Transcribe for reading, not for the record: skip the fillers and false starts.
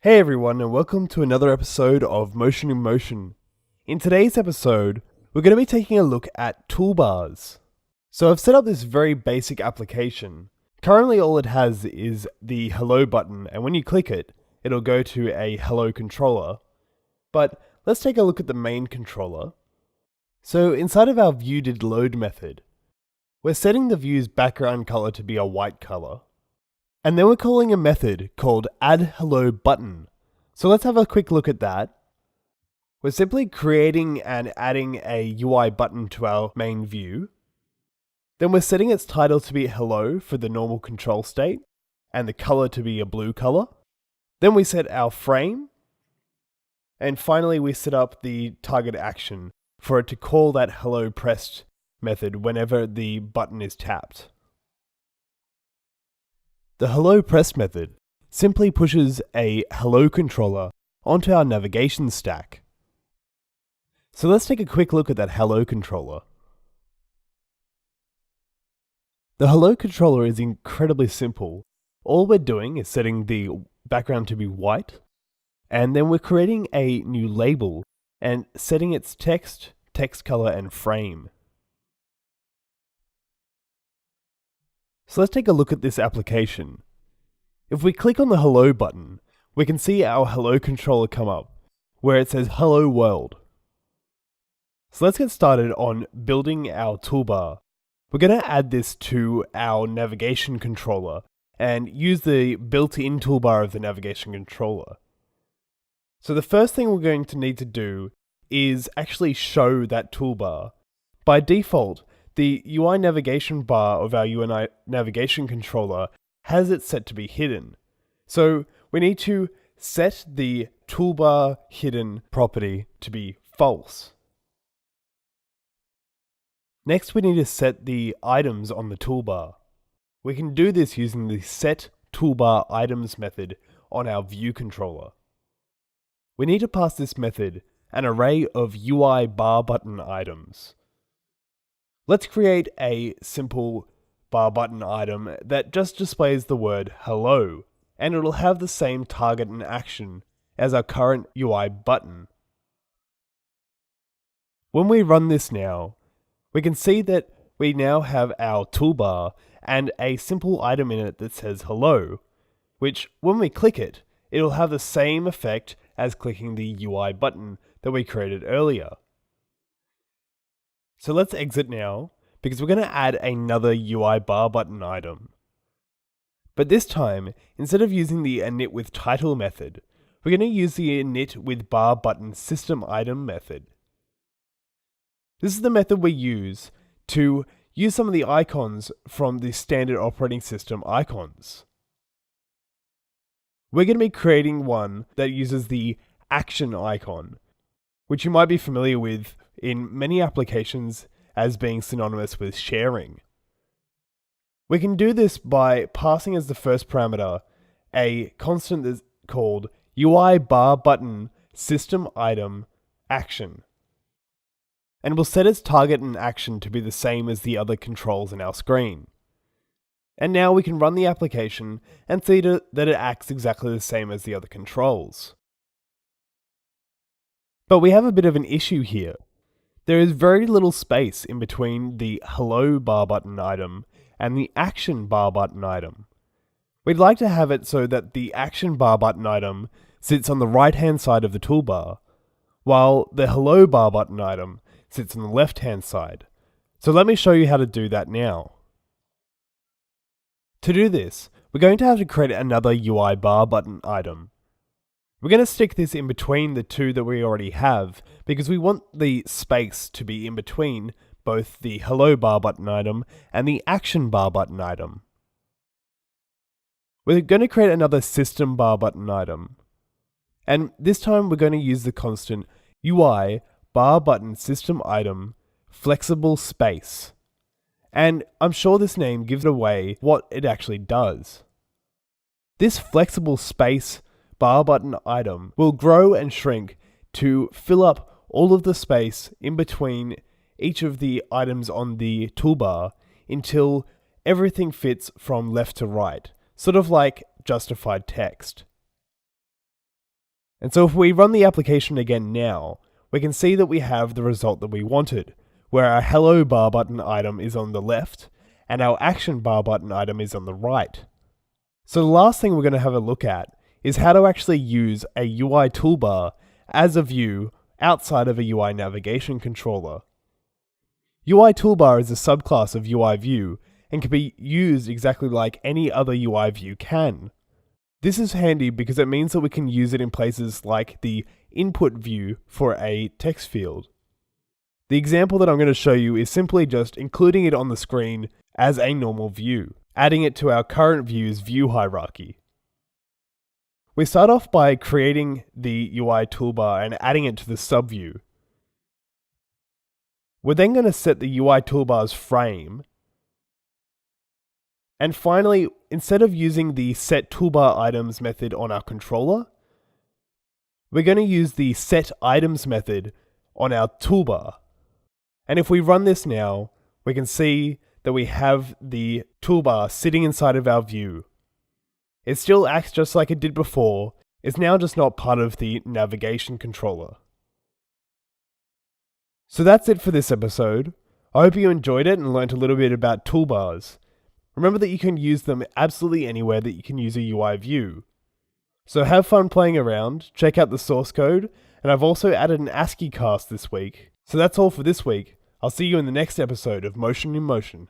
Hey everyone, and welcome to another episode of Motion in Motion. In today's episode, we're going to be taking a look at toolbars. So I've set up this very basic application. Currently all it has is the hello button, and when you click it, it'll go to a hello controller. But let's take a look at the main controller. So inside of our viewDidLoad method, we're setting the view's background color to be a white color. And then we're calling a method called addHelloButton. So let's have a quick look at that. We're simply creating and adding a UI button to our main view. Then we're setting its title to be hello for the normal control state, and the color to be a blue color. Then we set our frame. And finally we set up the target action for it to call that hello pressed method whenever the button is tapped. The hello press method simply pushes a hello controller onto our navigation stack. So let's take a quick look at that hello controller. The hello controller is incredibly simple. All we're doing is setting the background to be white, and then we're creating a new label and setting its text color, and frame. So let's take a look at this application. If we click on the hello button, we can see our hello controller come up, where it says hello world. So let's get started on building our toolbar. We're going to add this to our navigation controller and use the built-in toolbar of the navigation controller. So the first thing we're going to need to do is actually show that toolbar. By default, the UI navigation bar of our UI navigation controller has it set to be hidden. So we need to set the toolbar hidden property to be false. Next, we need to set the items on the toolbar. We can do this using the set Toolbar Items method on our view controller. We need to pass this method an array of UIBarButtonItems. Let's create a simple bar button item that just displays the word hello, and it'll have the same target and action as our current UI button. When we run this now, we can see that we now have our toolbar and a simple item in it that says hello, which when we click it, it'll have the same effect as clicking the UI button that we created earlier. So let's exit now, because we're going to add another UIBarButtonItem. But this time, instead of using the initWithTitle method, we're going to use the initWithBarButtonSystemItem method. This is the method we use to use some of the icons from the standard operating system icons. We're going to be creating one that uses the action icon, which you might be familiar with in many applications as being synonymous with sharing. We can do this by passing as the first parameter a constant that's called UIBarButtonSystemItemAction. And we'll set its target and action to be the same as the other controls in our screen. And now we can run the application and see that it acts exactly the same as the other controls. But we have a bit of an issue here. There is very little space in between the hello bar button item and the action bar button item. We'd like to have it so that the action bar button item sits on the right hand side of the toolbar, while the hello bar button item sits on the left hand side. So let me show you how to do that now. To do this, we're going to have to create another UI bar button item. We're going to stick this in between the two that we already have because we want the space to be in between both the hello bar button item and the action bar button item. We're going to create another system bar button item. And this time we're going to use the constant UI bar button system item flexible space. And I'm sure this name gives away what it actually does. This flexible space bar button item will grow and shrink to fill up all of the space in between each of the items on the toolbar until everything fits from left to right, sort of like justified text. And so if we run the application again now, we can see that we have the result that we wanted, where our hello bar button item is on the left, and our action bar button item is on the right. So the last thing we're going to have a look at is how to actually use a UI toolbar as a view outside of a UI navigation controller. UI toolbar is a subclass of UI view and can be used exactly like any other UI view can. This is handy because it means that we can use it in places like the input view for a text field. The example that I'm going to show you is simply just including it on the screen as a normal view, adding it to our current view's view hierarchy. We start off by creating the UI toolbar and adding it to the subview. We're then going to set the UI toolbar's frame. And finally, instead of using the set toolbar items method on our controller, we're going to use the set items method on our toolbar. And if we run this now, we can see that we have the toolbar sitting inside of our view. It still acts just like it did before, it's now just not part of the navigation controller. So that's it for this episode. I hope you enjoyed it and learnt a little bit about toolbars. Remember that you can use them absolutely anywhere that you can use a UI view. So have fun playing around, check out the source code, and I've also added an ASCII cast this week. So that's all for this week. I'll see you in the next episode of Motion in Motion.